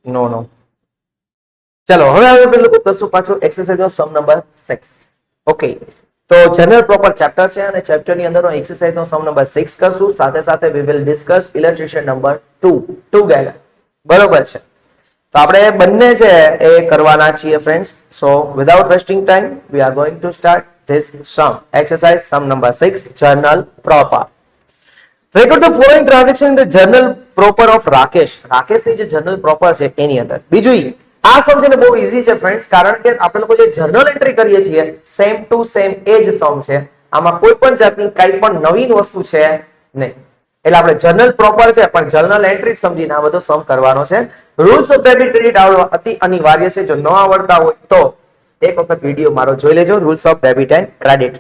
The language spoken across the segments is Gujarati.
નો નો. ચલો હવે આપણે પેલું કરશું પાછું એક્સરસાઇઝ નો સમ નંબર 6. ઓકે, તો જનરલ પ્રોપર ચેપ્ટર છે અને ચેપ્ટર ની અંદરનો એક્સરસાઇઝ નો સમ નંબર 6 કરશું. સાથે સાથે we will discuss illustration number 2 together. બરોબર છે, તો આપણે બંને છે એ કરવાના છીએ friends. So without wasting time we are going to start this sum exercise sum number 6 journal proper. Record the following transaction in the journal proper of Rakesh. રાકેશની જે જર્નલ પ્રોપર છે એની અંદર. બીજું આ સમ છે ને બહુ ઈઝી છે ફ્રેન્ડ્સ, કારણ કે આપણે લોકો જે જર્નલ એન્ટ્રી કરીએ છીએ સેમ ટુ સેમ એ જ સમ છે. આમાં કોઈ પણ જાતની કઈ પણ નવીન વસ્તુ છે નહીં. એટલે આપણે જર્નલ પ્રોપર છે પણ જર્નલ એન્ટ્રી સમજીને આ બધો સમ કરવાનો છે. રૂલ્સ ઓફ ડેબિટ ક્રેડિટ આવડવા અતિ અનિવાર્ય છે. જો ન આવડતા હોય તો એક વખત વિડીયો મારો જોઈ લેજો, rules of debit and credit.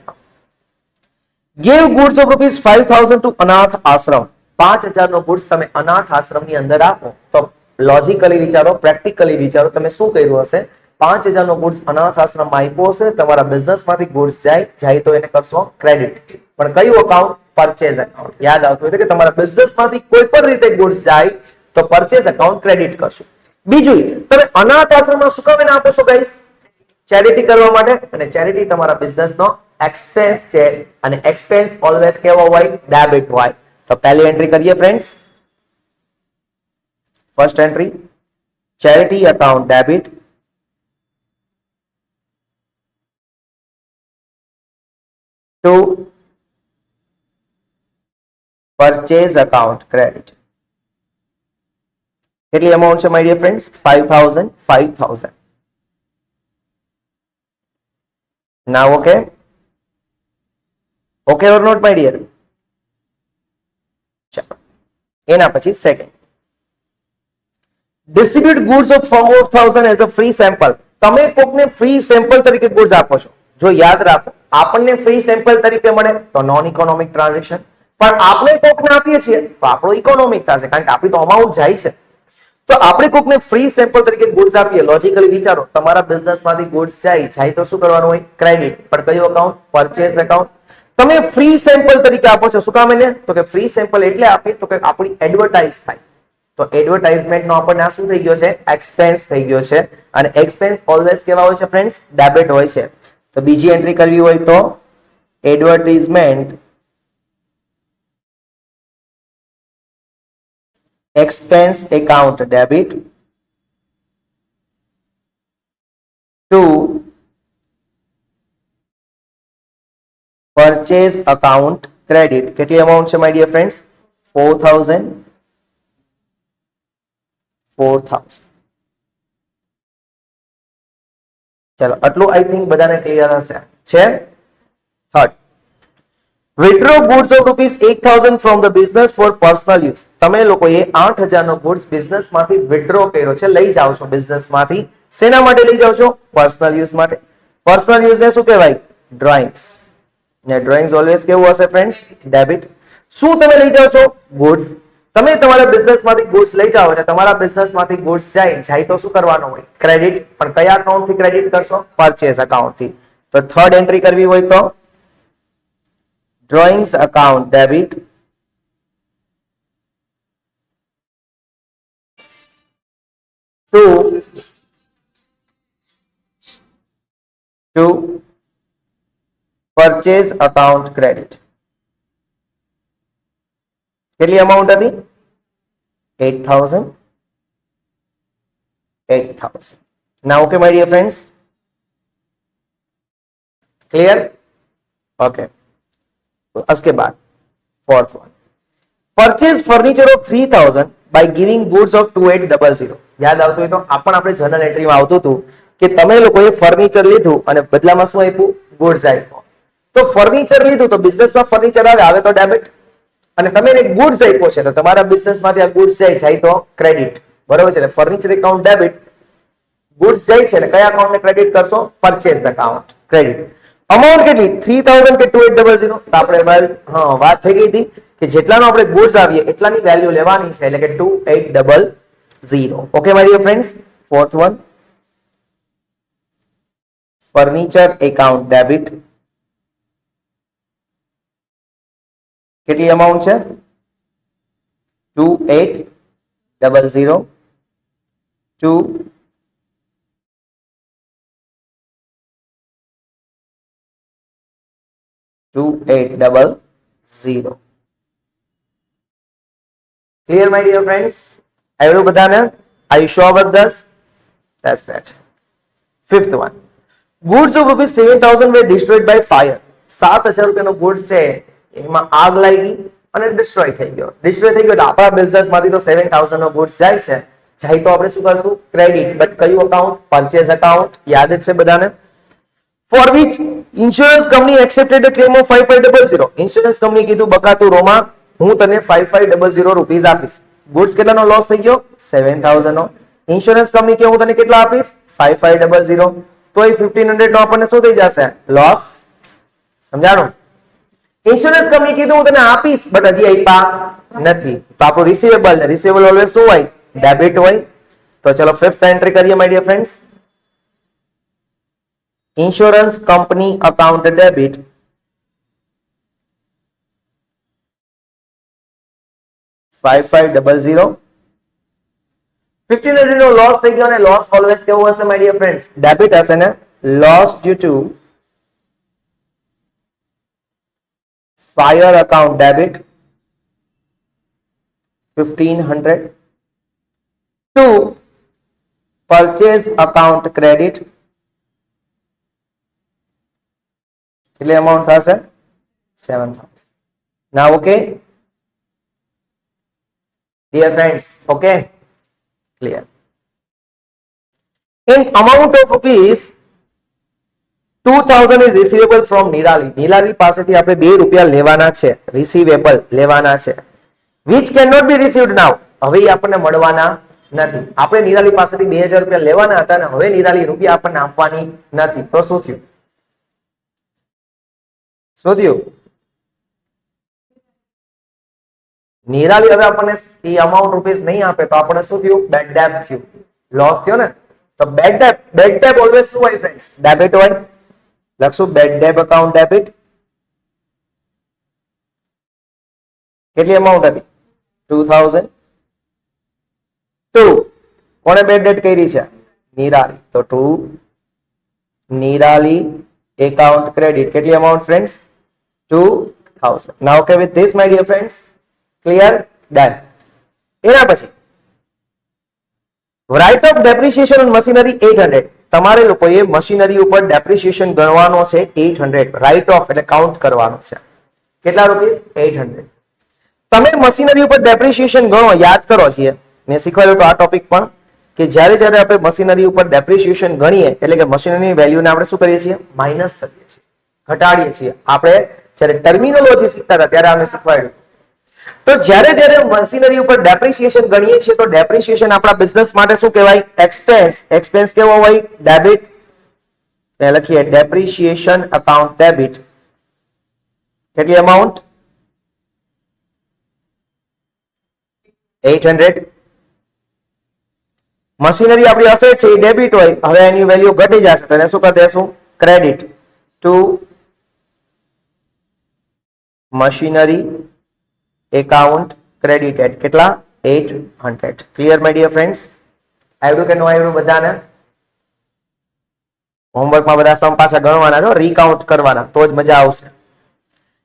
Give goods of rupees 5,000 to અનાથ આશ્રમ. 5,000 નો ગુડ્સ તમે અનાથ આશ્રમની અંદર આપો તો લોજિકલી વિચારો, પ્રેક્ટિકલી વિચારો, તમે શું કર્યું હશે? 5,000 નો ગુડ્સ અનાથ આશ્રમમાં આપ્યો હશે, તમારા બિઝનેસમાંથી ગુડ્સ જાય તો એને કરશો ક્રેડિટ. પણ કયું અકાઉન્ટ? Purchase account. યાદ આવતું હોય કે તમારા બિઝનેસમાંથી કોઈ પણ રીતે ગુડ્સ જાય તો પરચેઝ અકાઉન્ટ ક્રેડિટ કરશો. બીજું, તમે અનાથ આશ્રમમાં શું કામ એને આપો છો ગાઈસ? ચેરિટી કરવા માટે. અને ચેરિટી તમારા બિઝનેસનો એક્સપેન્સ છે અને એક્સપેન્સ ઓલવેઝ કેવો હોય? ડેબિટ હોય. તો પહેલી એન્ટ્રી કરીએ friends. First entry charity account debit two purchase account credit. કેટલી અમાઉન્ટ છે my dear friends? 5,000. 5,000. Now okay? Okay or not my dear? ચાલો એના પછી second, distribute goods of 4,000 as a free sample. તમે કોકને ફ્રી સેમ્પલ તરીકે ગુડ્સ આપો છો. જો યાદ રાખો, આપણને ફ્રી સેમ્પલ તરીકે મળે તો નોન ઇકોનોમિક ટ્રાન્ઝેક્શન, પણ આપણે કોકને આપીએ છીએ તો આપણો ઇકોનોમિક થશે, કારણ કે આપણી તો અમાઉન્ટ જાય છે. તો આપણે કોકને ફ્રી સેમ્પલ તરીકે ગુડ્સ આપીએ. લોજિકલી વિચારો, તમારા બિઝનેસમાંથી ગુડ્સ જાય તો શું કરવાનું હોય? ક્રેડિટ. પણ કયું અકાઉન્ટ? Purchase account. તમે ફ્રી સેમ્પલ તરીકે આપો છો. શું કામ એને? તો કે ફ્રી સેમ્પલ એટલે આપીએ તો કે આપણી એડવર્ટાઇઝ થાય. તો એડવર્ટાઇઝમેન્ટ નો આપણને આ શું થઈ ગયો છે? એક્સપેન્સ થઈ ગયો છે. અને એક્સપેન્સ ઓલવેઝ કેવા હોય છે ફ્રેન્ડ્સ? ડેબિટ હોય છે. તો બીજી એન્ટ્રી કરવી હોય તો advertisement expense account debit to purchase account credit. કેટલી અમાઉન્ટ છે માય ડિયર ફ્રેન્ડ્સ? 4,000. 4,000. ચલો આટલું આઈ થિંક બધાને ક્લિયર હશે. છે third, withdraw goods of rupees 8,000 from the business for personal use. તમે લોકોએ 8,000 નો ગુડ્સ બિઝનેસ માંથી વિથડ્રો કર્યો છે, લઈ જાઓ છો બિઝનેસ માંથી. શેના માટે લઈ જાઓ છો? પર્સનલ યુઝ માટે. પર્સનલ યુઝ ને શું કહેવાય? ડ્રોઈંગ્સ. ને ડ્રોઈંગ્સ ઓલવેઝ કેવું હશે ફ્રેન્ડ્સ? ડેબિટ. શું તમે લઈ જાઓ છો? ગુડ્સ. તમે તમારા બિઝનેસ માંથી ગુડ્સ લઈ જાઓ એટલે તમારા બિઝનેસ માંથી ગુડ્સ જાય તો શું કરવાનું હોય? ક્રેડિટ. પણ કયા અકાઉન્ટ થી ક્રેડિટ કરશો? પરચેઝ અકાઉન્ટ થી. તો થર્ડ એન્ટ્રી કરવી હોય તો drawings account debit to purchase account credit. કેટલી અમાઉન્ટ હતી? 8,000. 8,000. Now okay my dear friends? Clear? Okay. उसके बाद fourth one, purchase furniture of 3,000 by giving goods of 2,800. યાદ આવતું હોય તો આ પણ આપણે જર્નલ એન્ટ્રીમાં આવતું હતું કે તમે લોકોએ ફર્નિચર લીધું અને બદલામાં શું આપ્યું? ગુડ્સ આપ્યો. તો ફર્નિચર લીધું તો બિઝનેસમાં ફર્નિચર આવે તો ડેબિટ, અને તમે એને ગુડ્સ આપ્યો છે તો તમારા બિઝનેસમાંથી આ ગુડ્સ જાય તો ક્રેડિટ. બરોબર છે? એટલે ફર્નિચર એકાઉન્ટ ડેબિટ, ગુડ્સ જાય છે એટલે કયા અકાઉન્ટને ક્રેડિટ કરશો? Purchase account credit. અમાઉન્ટ કેટલી? 3,000 કે 2,800? તો આપણે વાત થઈ ગઈ હતી કે જેટલાનો આપણે ગુડ્સ આવીએ એટલાની વેલ્યુ લેવાની છે, એટલે કે 2,800. Okay my dear friends? Fourth one, furniture account debit. કેટલી અમાઉન્ટ છે? 2,800. 00 2 2800. Clear, my dear friends? આવડું બધાને? Are you sure with this? That's great. Fifth one. Goods of rupees 7,000 were destroyed by fire. 7,000 રૂપિયાનો goods છે એમાં આગ લાગી અને ડિસ્ટ્રોય થઈ ગયો. ડિસ્ટ્રોય થઈ ગયો એટલે આપણા બિઝનેસ માંથી તો 7,000 નો goods જાય છે. જાય તો આપણે શું કરશું? ક્રેડિટ. બટ કયું અકાઉન્ટ? Purchase account. યાદ જ છે બધાને? For which insurance company accepted a claim of 5500. Insurance company કીધું બકાતું રોમા હું તને 5500 રૂપીસ આપીશ. ગુડ્સ કેટલાનો લોસ થઈ ગયો? 7,000 નો. ઇન્સ્યોરન્સ કંપની કે હું તને કેટલા આપીશ? 5500. તો એ 1500 નો આપણને શું થઈ જશે? લોસ. સમજાણું? ઇન્સ્યોરન્સ કંપની કીધું હું તને આપીશ બટ હજી આપ્યા નથી. તો આપણું રિસીવેબલ ને રિસીવેબલ ઓલવેઝ શું હોય? ડેબિટ હોય. તો ચલો ફિફ્થ એન્ટ્રી કરીએ my dear friends. Insurance company account debit 5500. 1500 નો લોસ થઈ ગયો અને લોસ ઓલવેઝ કેવો હશે માય ડિયર ફ્રેન્ડ્સ? ડેબિટ હશે ને. Loss due to fire account debit 1500 to purchase account credit કેટલી અમાઉન્ટ થશે? 7,000. Now okay, dear friends, okay, clear. In amount of rupees 2,000 is receivable from Nirali. Nirali પાસેથી આપણે 2 રૂપિયા લેવાના છે, રિસીવેબલ લેવાના છે, which cannot be received now. હવે આપણને મળવાના નથી. આપણે નિરાલી પાસેથી 2,000 રૂપિયા લેવાના હતા ને હવે નિરાલી રૂપિયા આપણને આપવાની નથી. તો શું થયું? શું થયું? નિરાલી હવે આપણને એ અમાઉન્ટ રૂપીસ નહીં આપે તો આપણે શું થયું? બેડ ડેબ થયું, લોસ થયો ને. તો બેડ ડેબ ઓલવેઝ શું હોય ફ્રેન્ડ્સ? ડેબિટ હોય. લખશું બેડ ડેબ અકાઉન્ટ ડેબિટ. કેટલી અમાઉન્ટ હતી? 2,000. કોણે બેડ ડેટ કરી છે? નિરાલી. તો ટુ નિરાલી account credit. કેટલી amount friends? 2,000. Now okay with this my dear friends? Clear? Done. એના પછી write off depreciation on machinery 800. તમારે લોકોએ મશીનરી ઉપર ડેપ્રિસિએશન ગણવાનો છે 800. રાઇટ ઓફ એટલે કાઉન્ટ કરવાનો છે. કેટલા રૂપીસ? 800. તમે મશીનરી ઉપર ડેપ્રિસિએશન ગણો, યાદ કરો છીએ મેં શીખવાડ્યું તો આ ટોપિક પણ કે જ્યારે જ્યારે આપણે મશીનરી ઉપર ડેપ્રિસિએશન ગણીએ એટલે કે મશીનરીની વેલ્યુને આપણે શું કરીએ છીએ? માઇનસ કરીએ છીએ, ઘટાડીએ છીએ. આપણે જ્યારે ટર્મિનોલોજી શીખતા હતા ત્યારે અમે શીખવાડ્યું. તો જ્યારે જ્યારે મશીનરી ઉપર ડેપ્રિસિએશન ગણીએ છીએ તો ડેપ્રિસિએશન આપણા બિઝનેસ માટે શું કહેવાય? એક્સપેન્સ. એક્સપેન્સ કેવો હોય? ડેબિટ. એ લખીએ ડેપ્રિસિએશન અકાઉન્ટ ડેબિટ. કેટલી અમાઉન્ટ? 800. મશીનરી આપણી અસેટ છે એ ડેબિટ હોય, હવે એની વેલ્યુ ઘટી જશે તો એને શું કરી દેશું? Credit to machinery account credited. કેટલા? 800. Clear my dear friends? આવડ્યું કે નો આવડ્યું બધાને? હોમવર્કમાં બધા સમ પાછા ગણવાના છો, રીકાઉન્ટ કરવાના તો જ મજા આવશે.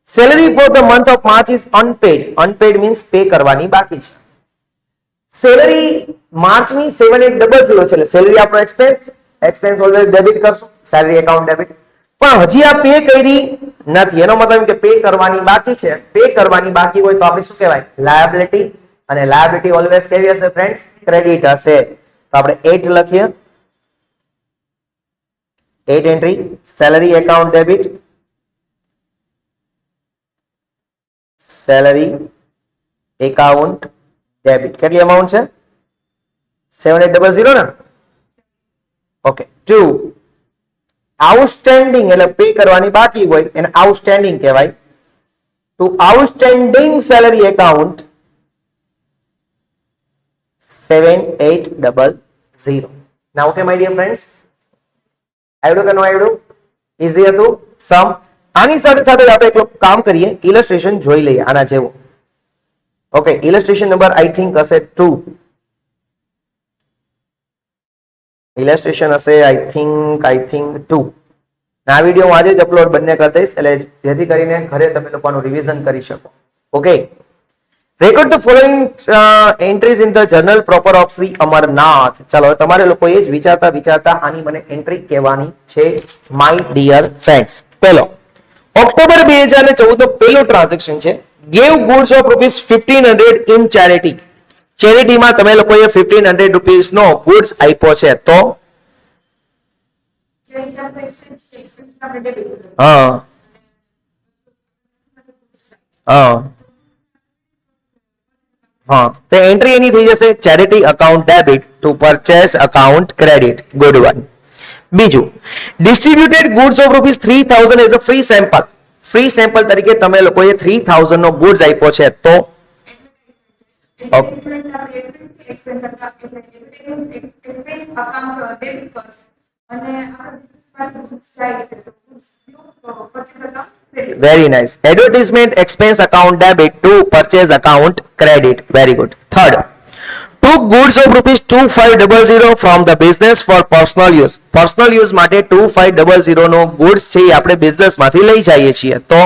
Salary for the month of March is unpaid. Unpaid means pay કરવાની બાકી છે. સેલરી માર્ચની 7800 છે એટલે સેલરી આપણો એક્સપેન્સ. એક્સપેન્સ ઓલવેઝ ડેબિટ કરશું, સેલરી એકાઉન્ટ ડેબિટ. પણ હજી આ પે કરી નથી એનો મતલબ કે પે કરવાની બાકી છે. પે કરવાની બાકી હોય તો આપણે શું કહેવાય? લાયબિલિટી. અને લાયબિલિટી ઓલવેઝ કેવી હશે ફ્રેન્ડ્સ? ક્રેડિટ હશે. તો આપણે 8 લખીએ. 8 entry salary account debit. Salary account debit. કેટલી અમાઉન્ટ છે? 7800 ને? ઓકે. 2 આઉટસ્ટેન્ડિંગ એટલે પે કરવાની બાકી હોય એને આઉટસ્ટેન્ડિંગ કહેવાય. To outstanding salary account 7800. Now okay my dear friends? આવડ્યું કે નો આવડ્યું? ઈઝી હતું સમ. આની સાથે સાથે આપણે એક કામ કરીએ, ઇલસ્ટ્રેશન જોઈ લઈએ આના જેવું. ઓકે, ઇલસ્ટ્રેશન નંબર આઈ થિંક હશે 2. ઇલેસ્ટ્રેશન હશે આઈ થિંક 2. આ વિડીયો હું આજે જ અપલોડ બંને કરી દઈશ, એટલે જેથી કરીને ઘરે તમે લોકોનું રિવિઝન કરી શકો. Okay, record the following entries in the journal proper of Shri Amarnath. ચાલો તમારે લોકો એ જ વિચારતા વિચારતા આની મને એન્ટ્રી કહેવાની છે માય ડિયર ફ્રેન્ડ્સ. પહેલો ઓક્ટોબર 2014 પહેલું ટ્રાન્ઝેક્શન છે. Gave goods of ₹1500 in charity. ચેરિટીમાં તમે લોકોએ ₹1500 નો ગુડ્સ આપ્યો છે, તો હા હા હા તો એન્ટ્રી એની થઈ જશે charity account debit to purchase account credit. Good one. બીજું, distributed goods of ₹3000 as a free sample. Free sample તરીકે તમે લોકોએ 3000 નો ગુડ્સ આપ્યો છે, તો very nice. Advertisement expense account debit to purchase account credit. Very good. Third, took goods of ₹2500 from the business for personal use. Personal use માટે 2500 નો ગુડ્સ છે એ આપણે બિઝનેસ માંથી લઈ જઈએ છીએ, તો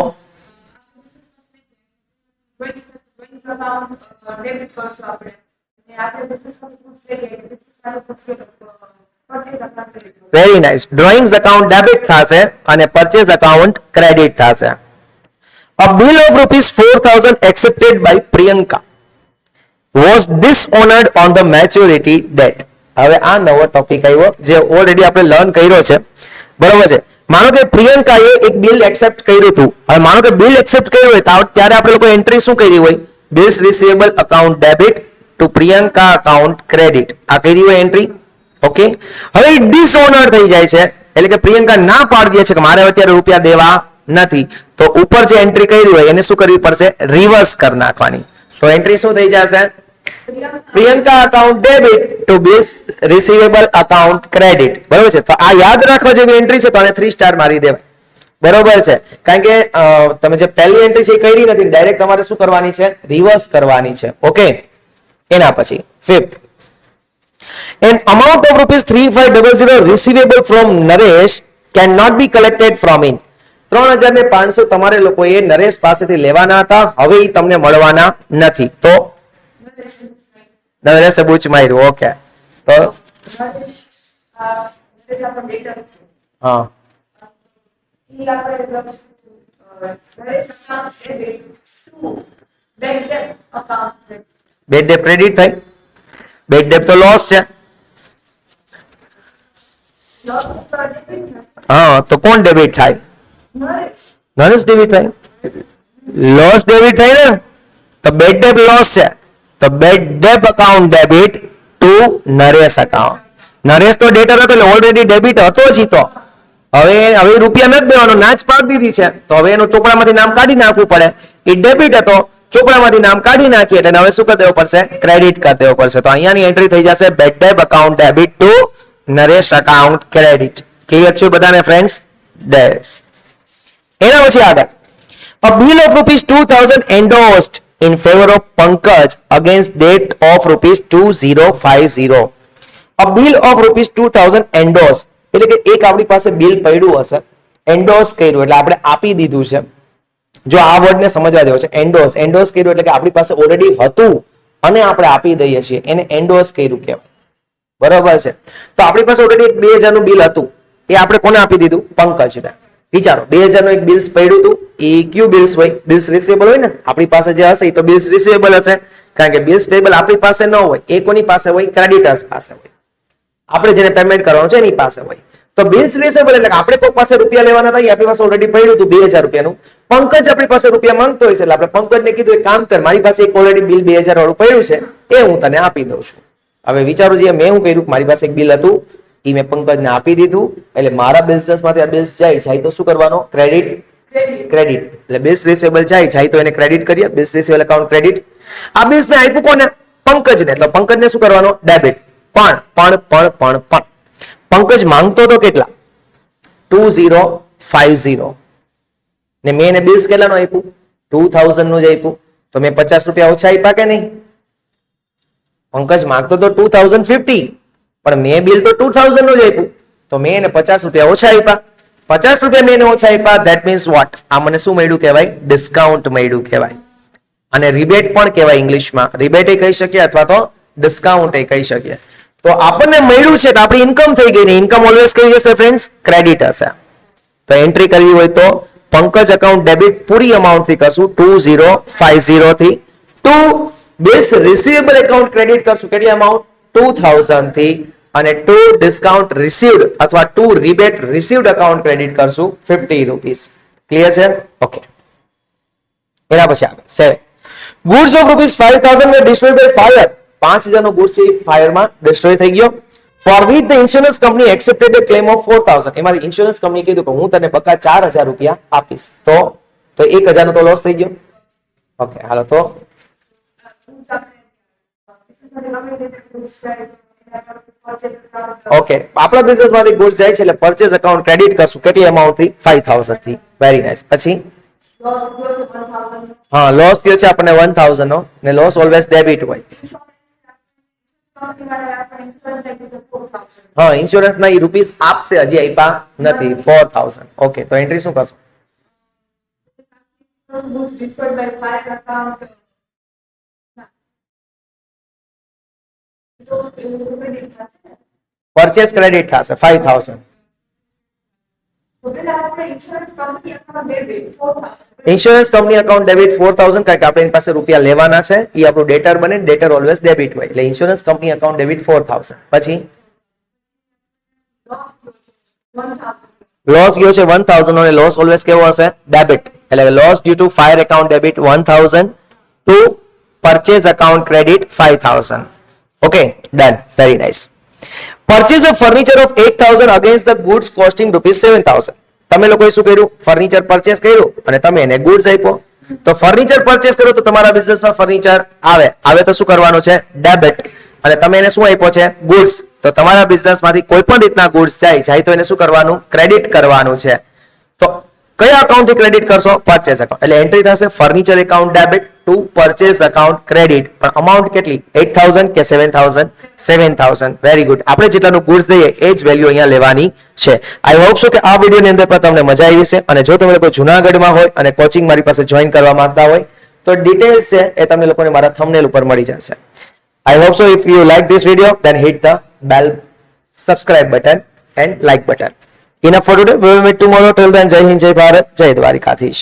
very nice. Drawings account debit થશે અને પરચેઝ અકાઉન્ટ ક્રેડિટ થશે. A bill of ₹4000 accepted by Priyanka was dishonored on the maturity date. હવે આ નવો ટોપિક આવ્યો જે ઓલરેડી આપણે લર્ન કર્યો છે, બરોબર છે. માનો કે પ્રિયંકાએ એક બિલ એક્સેપ્ટ કર્યું હતું. હવે માનો કે બિલ એક્સેપ્ટ કર્યું હોય ત્યારે આપણે લોકો એન્ટ્રી શું કરી હોય? Bills receivable account debit two Priyanka account credit. આ કરી હોય એન્ટ્રી. ઓકે, હવે ડિસઓનર થઈ જાય છે, એટલે કે પ્રિયંકા ના પાડી દે છે કે મારે અત્યારે રૂપિયા દેવા નથી, તો ઉપર જે એન્ટ્રી કરી હોય એને શું કરવી પડશે? રિવર્સ કરી નાખવાની. તો એન્ટ્રી શું થઈ જશે? Priyanka account debit two bills receivable account credit. બરોબર છે. તો આ યાદ રાખવા જેવી એન્ટ્રી છે, તો આને 3 સ્ટાર મારી દેવાય. બરોબર છે, કારણ કે તમે જે પહેલી એન્ટ્રી છે એ કરી નથી, ડાયરેક્ટ તમારે શું કરવાની છે? રિવર્સ કરવાની છે. ઓકે, એના પછી fifth, an amount of ₹3500 receivable from Naresh cannot be collected from him. 3500 તમારે લોકોએ નરેશ પાસેથી લેવાના હતા, હવે એ તમને મળવાના નથી, તો નરેશે બૂચ માર્યું. ઓકે, તો હા બેડ ડેપ ક્રેડિટ થાય. બેડ ડેપ તો લોસ છે. હા, તો કોણ ડેબિટ થાય? નરેશ ડેબિટ થાય. લોસ ડેબિટ થાય ને, તો બેડ ડેપ લોસ છે, તો bad debt account debit to Naresh account. Naresh તો ડેટર હતો એટલે ઓલરેડી ડેબિટ હતો જ. તો હવે રૂપિયા નથી દેવાનો, ના જ પાડી દીધી છે, તો હવે એનું ચોપડામાંથી નામ કાઢી નાખવું પડે. એ ડેબિટ હતો, ચોપડામાંથી નામ કાઢી નાખીએ એટલે હવે શું કરી દેવું પડશે? ક્રેડિટ કરી દેવું પડશે. તો અહીંયાની એન્ટ્રી થઈ જશે bad debt account debit to Naresh account credit. Clear છે બધાને ફ્રેન્ડ્સ? ડેસ. એના પછી આગળ, a bill of ₹2000 endorsed in favor of Pankaj against date of ₹2050. a bill of ₹2000 endorsed એટલે કે એક આપણી પાસે બિલ પડ્યું હશે, એન્ડોર્સ કર્યું એટલે આપણે આપી દીધું છે. જો આ વર્ડને સમજવા દેવો છે, એન્ડોર્સ કર્યું એટલે કે આપણી પાસે ઓલરેડી હતું અને આપણે આપી દઈએ છીએ, એને એન્ડોર્સ કર્યું કહેવાય. બરાબર છે. તો આપણી પાસે ઓલરેડી 2000 નું બિલ હતું, એ આપણે કોને આપી દીધું? પંકજને. વિચારો, 2000 નું એક બિલ્સ પડ્યું હતું, એ ક્યુ બિલ્સ હોય? બિલ્સ રિસીવેબલ હોય ને. આપણી પાસે જે હશે એ તો બિલ્સ રિસીવેબલ હશે, કારણ કે બિલ્સ પેયેબલ આપણી પાસે ન હોય, એ કોની પાસે હોય? ક્રેડિટર્સ પાસે હોય. આપણે જેને પેમેન્ટ કરવાનું છે એની પાસે હોય. તો બિલ્સ રિસીવેબલ એટલે આપણે કોઈ પાસે રૂપિયા લેવાના હતા, આપણી પાસે ઓલરેડી પડ્યું હતું 2000 રૂપિયાનું. પંકજ આપણી પાસે રૂપિયા માંગતો હોય છે, એટલે આપણે પંકજને કીધું એક કામ કર, મારી પાસે એક ઓલરેડી બિલ 2000 વાળું પડ્યું છે, એ હું તને આપી દઉં છું. હવે વિચારો, જે મેં શું કર્યું, મારી પાસે એક બિલ હતું, એ મેં પંકજને આપી દીધું, એટલે મારા બિઝનેસમાંથી આ બિલ્સ જાય તો શું કરવાનો? ક્રેડિટ. એટલે બિલ્સ રિસીવેબલ જાય તો એને ક્રેડિટ કરીએ, બિલ્સ રિસીવેબલ અકાઉન્ટ ક્રેડિટ. આ બિલ્સ મેં આપ્યું કોને? પંકજને, એટલે પંકજને શું કરવાનો? ડેબિટ. પણ પંકજ માંગતો તો કેટલા? 2050 ને મેં એને બિલ્સ કેટલાનું આપ્યું? 2000 નું જ આપ્યું, તો મેં 50 રૂપિયા ઓછા આપ્યા કે નહીં? પંકજ માંગતો તો 2050, પણ મેં બિલ તો 2000 નું જ આપ્યું, તો મેં એને 50 રૂપિયા ઓછા આપ્યા. 50 રૂપિયા મેં એને ઓછા આપ્યા, ધેટ મીન્સ વોટ? આ મને શું મળ્યું કહેવાય? ડિસ્કાઉન્ટ મળ્યું કહેવાય. અને રિબેટ પણ કહેવાય ઇંગ્લિશમાં. રિબેટ કહી શકીએ અથવા તો ડિસ્કાઉન્ટ કહી શકીએ. તો આપણને મળ્યું છે તો આપણી ઇન્કમ થઈ ગઈ ને. ઇન્કમ ઓલવેઝ કઈ જશે ફ્રેન્ડ્સ? ક્રેડિટ હશે. તો એન્ટ્રી કરવી હોય તો પંકજ અકાઉન્ટ ડેબિટ પૂરી અમાઉન્ટ થી કરશું 2050 થી, to bills receivable account credit કરશું કેટલી અમાઉન્ટ? 2000 થી, અને ટુ ડિસ્કાઉન્ટ રિસીવ્ડ અથવા to rebate received account credit કરશું 50 રૂપીસ. ક્લિયર છે? ઓકે. એના પછી આગળ 7 goods of ₹5000 were destroyed by fire. 5000 નો ગુડ્સ છે ફાયરમાં ડિસ્ટ્રોય થઈ ગયો. For which the insurance company accepted a claim of 4000. એમાંથી ઇન્સ્યોરન્સ કંપની કીધું કે હું તને બકા 4000 રૂપિયા આપીશ. તો 1000 નો તો લોસ થઈ ગયો. ઓકે, હાલો તો ઓકે, આપણા બિઝનેસ માંથી ગુડ્સ જાય છે એટલે પરચેઝ અકાઉન્ટ ક્રેડિટ કરશું કેટલી અમાઉન્ટ થી? 5000 થી. Very nice. પછી હા, લોસ થયો છે આપણને 1000 નો, ને લોસ ઓલવેઝ ડેબિટ હોય. હા, ઇન્સ્યોરન્સ ના રૂપીસ આપશે, હજી આપ્યા નથી. 4000. ઓકે, તો એન્ટ્રી શું કરશો? પરચેસ ક્રેડિટ થશે 5000. ઇન્સ્યોરન્સ કંપની અકાઉન્ટ ડેબિટ 4000, કારણ કે આપણે એની પાસે રૂપિયા લેવાના છે. એ આપણું ડેટર બને, ડેટર ઓલવેઝ ડેબિટ હોય. એટલે ઇન્સ્યોરન્સ કંપની અકાઉન્ટ ડેબિટ 4000. પછી લોસ ગયો છે 1000 નો, લોસ ઓલવેઝ કેવો હશે? ડેબિટ. એટલે loss due to fire account debit 1000 to purchase account credit 5000. Okay, done. Very nice. Purchase of furniture of 8000 against the goods costing ₹7000. તમે લોકોએ શું કર્યું? ફર્નિચર પરચેસ કર્યું અને તમે એને ગુડ્સ આપ્યો. તો ફર્નિચર પરચેસ કરો તો તમારા બિઝનેસમાં ફર્નિચર આવે તો શું કરવાનું છે? ડેબિટ. અને તમે એને શું આપ્યો છે? ગુડ્સ. તો તમારા બિઝનેસમાંથી કોઈ પણ રીતના ગુડ્સ જાય તો એને શું કરવાનું? ક્રેડિટ કરવાનું છે. તો કયા અકાઉન્ટ થી ક્રેડિટ કરશો? Purchase account. એટલે એન્ટ્રી થશે furniture account debit to purchase account credit. પણ અમાઉન્ટ કેટલી? 8000 કે 7000? 7000. Very good. આપણે જેટલાનું ગુડ્સ દઈએ એ જ વેલ્યુ અહીંયા લેવાની છે. આઈ હોપ સો કે આ વિડીયોની અંદર પણ તમને મજા આવી છે. અને જો તમે લોકો જુનાગઢમાં હોય અને કોચિંગ મારી પાસે જોઈન કરવા માંગતા હોય તો ડિટેલ્સ છે એ તમને લોકોને મારા થંબનેલ ઉપર મળી જશે. I hope so. If you like this video, then hit the bell subscribe button and like button. Enough for today. We will meet tomorrow. Till then, Jai Hind, Jai Bharat, Jai Dwarikaधीश.